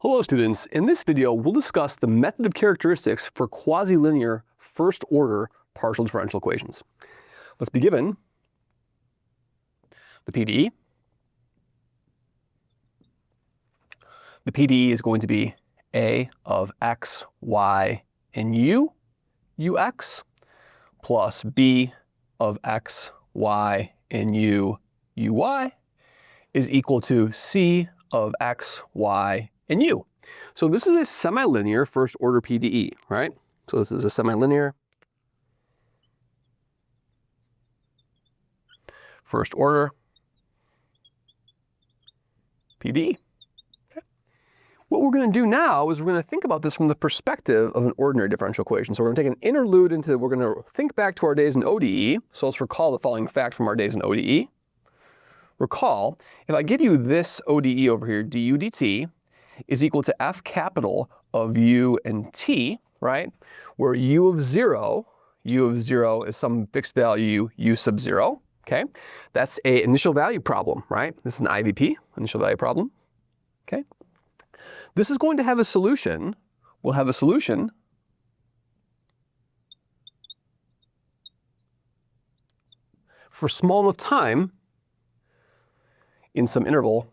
Hello students, in this video we'll discuss the method of characteristics for quasi-linear first-order partial differential equations. Let's be given the PDE. The PDE is going to be a of x, y, and u, ux, plus b of x, y, and u, uy, is equal to c of x, y, and u. So this is a semi-linear first order PDE, right? So this is a semi-linear first order PDE. Okay. What we're going to do now is we're going to think about this from the perspective of an ordinary differential equation. So we're going to take an interlude into, we're going to think back to our days in ODE. So let's recall the following fact from our days in ODE. Recall, if I give you this ODE over here, du dt, is equal to f capital of u and t, right? Where u of 0 is some fixed value u sub 0, okay? That's a initial value problem, right? This is an IVP, initial value problem, okay? This is going to have a solution. We'll have a solution for small enough time in some interval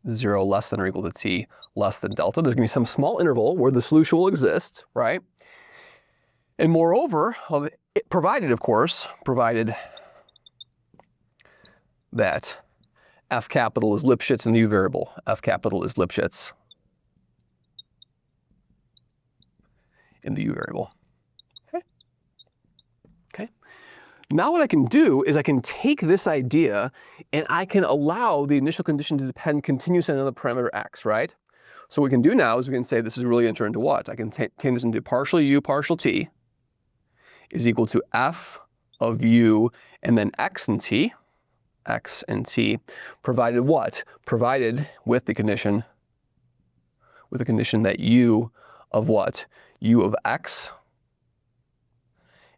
zero less than or equal to t less than delta. There's going to be some small interval where the solution will exist, right? And moreover, provided, of course, provided that f capital is Lipschitz in the u variable. F capital is Lipschitz in the u variable. Now what I can do is I can take this idea and I can allow the initial condition to depend continuously on another parameter x, right? So what we can do now is we can say this is really going to turn into what? I can take this into partial u partial t is equal to f of u and then x and t, provided what? Provided with the condition that u of what? U of x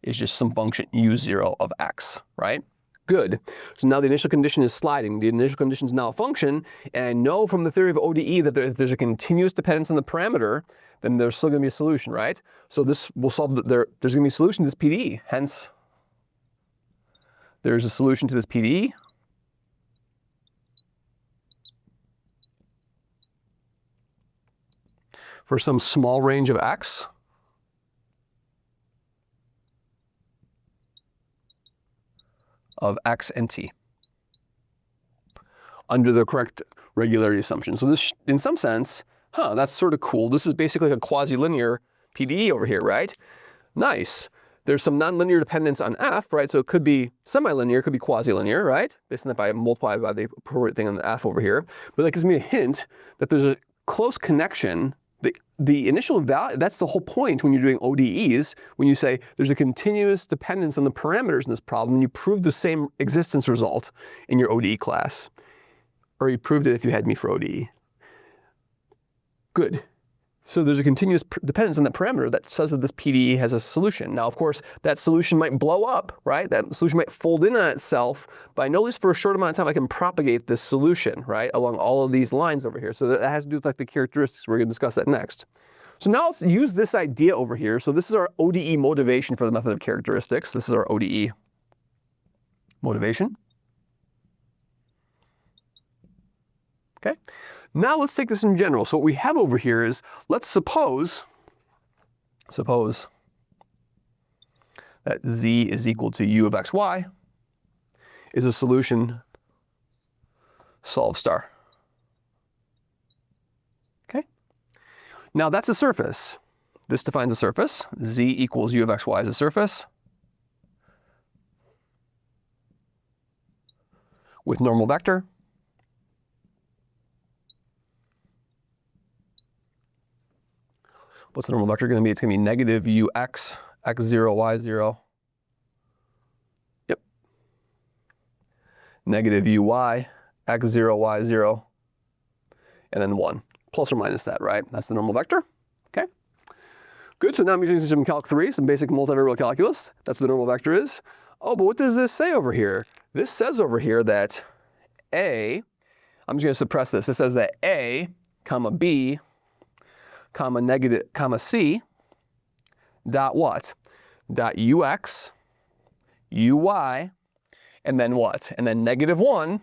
is just some function u0 of x, right? Good. So now the initial condition is sliding. The initial condition is now a function, and I know from the theory of ODE that if there's a continuous dependence on the parameter, then there's still going to be a solution, right? So this will solve, there's going to be a solution to this PDE. Hence, there's a solution to this PDE. For some small range of x. Of x and t under the correct regularity assumption. So this, in some sense, that's sort of cool. This is basically like a quasi-linear PDE over here, right? Nice. There's some nonlinear dependence on f, right? So it could be semi-linear, it could be quasi-linear, right? Based on that, if I multiply by the appropriate thing on the f over here. But that gives me a hint that there's a close connection. The initial value, that's the whole point when you're doing ODEs, when you say there's a continuous dependence on the parameters in this problem, and you prove the same existence result in your ODE class. Or you proved it if you had me for ODE. Good. So there's a continuous dependence on that parameter that says that this PDE has a solution. Now, of course, that solution might blow up, right? That solution might fold in on itself, but I know at least for a short amount of time I can propagate this solution, right, along all of these lines over here. So that has to do with like the characteristics. We're going to discuss that next. So now let's use this idea over here. So this is our ODE motivation for the method of characteristics. This is our ODE motivation. Okay. Now let's take this in general. So what we have over here is, let's suppose that z is equal to u of xy is a solution solve star. Okay. Now that's a surface. This defines a surface. Z equals u of xy is a surface with normal vector. What's the normal vector going to be? It's going to be negative ux, x0, y0. Yep. Negative uy, x0, y0, and then 1. Plus or minus that, right? That's the normal vector. Okay. Good, so now I'm using some Calc 3, some basic multivariable calculus. That's what the normal vector is. Oh, but what does this say over here? This says over here that A, I'm just going to suppress this. It says that A, comma B, comma negative, comma C, dot what? Dot UX, UY, and then what? And then -1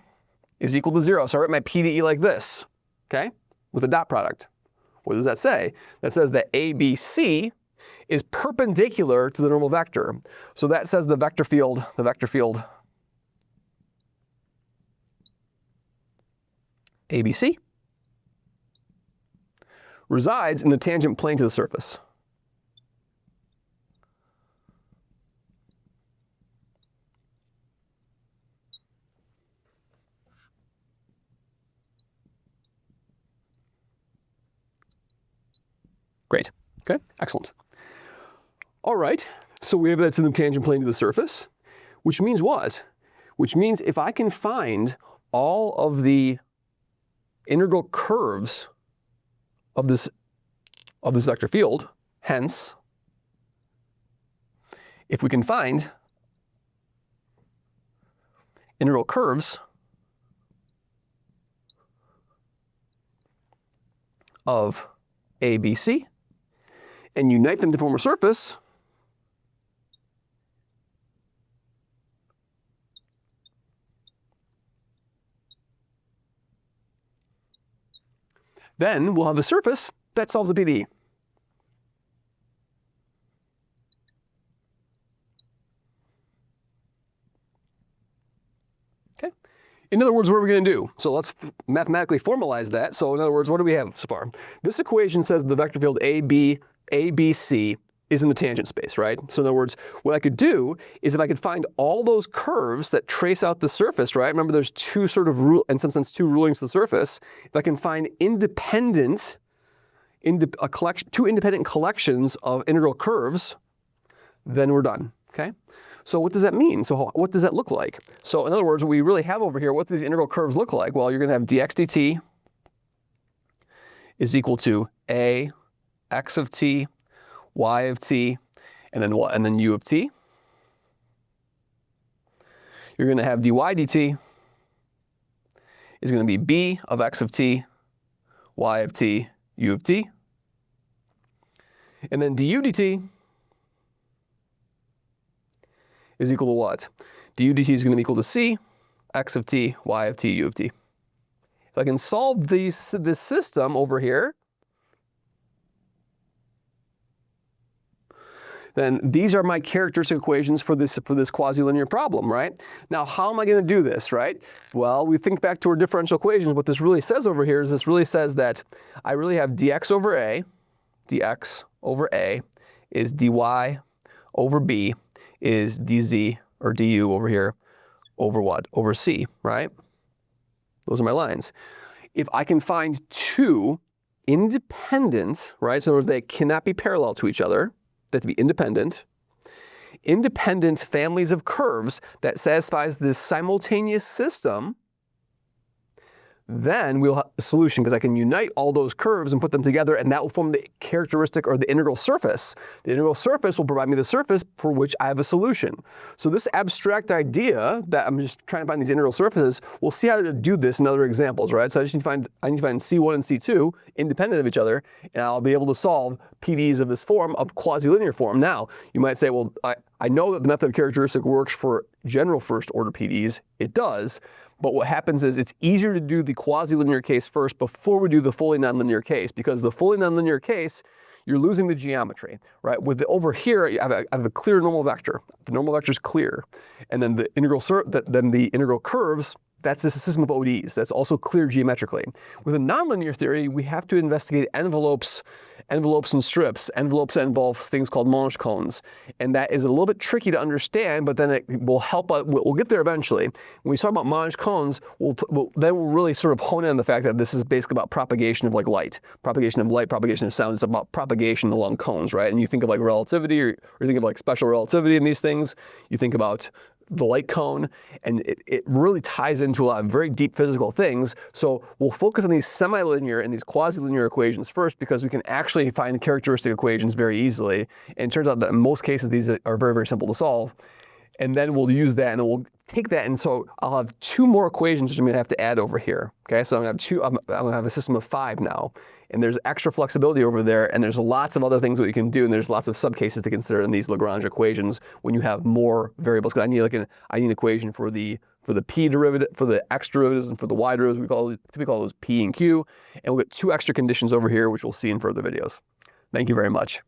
is equal to 0. So I write my PDE like this, okay? With a dot product. What does that say? That says that ABC is perpendicular to the normal vector. So that says the vector field ABC resides in the tangent plane to the surface. Great. Okay, excellent. All right, so we have that's in the tangent plane to the surface, which means what? Which means if I can find all of the integral curves of this vector field, hence, if we can find integral curves of ABC and unite them to form a surface, then we'll have a surface that solves a PDE. Okay. In other words, what are we going to do? So let's mathematically formalize that. So in other words, what do we have so far? This equation says the vector field ABC is in the tangent space, right? So in other words, what I could do is if I could find all those curves that trace out the surface, right? Remember there's two sort of in some sense, two rulings to the surface. If I can find two independent collections of integral curves, then we're done, okay? So what does that mean? So what does that look like? So in other words, what we really have over here, what do these integral curves look like? Well, you're going to have dx dt is equal to a x of t, y of t, and then what? And then u of t. You're going to have dy dt is going to be b of x of t, y of t, u of t. And then du dt is equal to what? Du dt is going to be equal to c, x of t, y of t, u of t. If I can solve this system over here, then these are my characteristic equations for this quasi-linear problem, right? Now, how am I going to do this, right? Well, we think back to our differential equations. What this really says over here is this really says that I really have dx over a is dy over b is dz or du over here over what? Over c, right? Those are my lines. If I can find two independent, right? So in other words, they cannot be parallel to each other. They have to be independent families of curves that satisfies this simultaneous system, then we'll have a solution because I can unite all those curves and put them together, and that will form the characteristic or the integral surface. The integral surface will provide me the surface for which I have a solution. So this abstract idea that I'm just trying to find these integral surfaces, we'll see how to do this in other examples, right? So I need to find C1 and C2 independent of each other, and I'll be able to solve PDEs of this form, of quasi-linear form. Now, you might say, well, I know that the method of characteristic works for general first order PDEs. It does. But what happens is it's easier to do the quasi-linear case first before we do the fully nonlinear case, because the fully nonlinear case, you're losing the geometry, right? Over here, I have a clear normal vector. The normal vector is clear, and then the integral curves. That's just a system of ODEs. That's also clear geometrically. With a nonlinear theory, we have to investigate envelopes and strips. Envelopes involve things called Monge cones, and that is a little bit tricky to understand, but then it will help us. We'll get there eventually. When we talk about Monge cones, we'll really sort of hone in on the fact that this is basically about propagation of light, propagation of sound. It's about propagation along cones, right? And you think of relativity, or you think of special relativity in these things. You think about the light cone, and it really ties into a lot of very deep physical things. So we'll focus on these semi-linear and these quasi-linear equations first, because we can actually find characteristic equations very easily. And it turns out that in most cases, these are very, very simple to solve. and then we'll use that, and then we'll take that, and so I'll have 2 more equations which I'm going to have to add over here. Okay, so I'm going to have a system of 5 now, and there's extra flexibility over there, and there's lots of other things that we can do, and there's lots of subcases to consider in these Lagrange equations when you have more variables. Because I need an equation for the p derivative, for the x derivatives, and for the y derivatives. We typically call those p and q, and we'll get 2 extra conditions over here, which we'll see in further videos. Thank you very much.